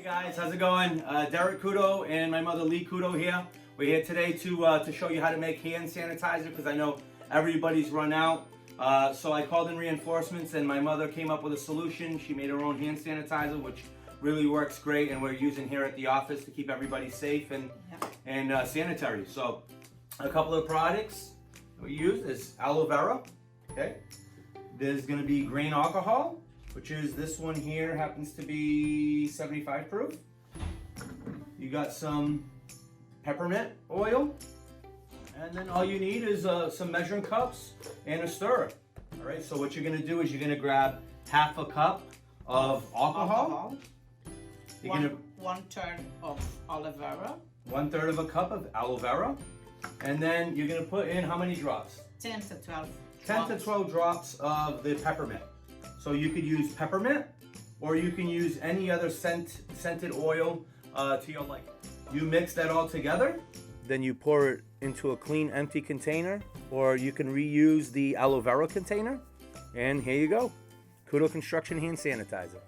Hey guys, how's it going? Derek Couto and my mother Lee Couto here. We're here today to show you how to make hand sanitizer because I know everybody's run out. So I called in reinforcements and my mother came up with a solution. She made her own hand sanitizer, which really works great, and we're using here at the office to keep everybody safe and sanitary. So a couple of products we use is aloe vera. Okay, there's going to be grain alcohol, which is this one here, happens to be 75 proof. You got some peppermint oil, and then all you need is some measuring cups and a stirrer. All right, so what you're gonna do is you're gonna grab half a cup of alcohol. One third of aloe vera. 1/3 of a cup of aloe vera. And then you're gonna put in how many drops? 10 to 12 10 to 12 drops of the peppermint. So you could use peppermint, or you can use any other scented oil to your liking. You mix that all together, then you pour it into a clean, empty container, or you can reuse the aloe vera container. And here you go, Couto Construction hand sanitizer.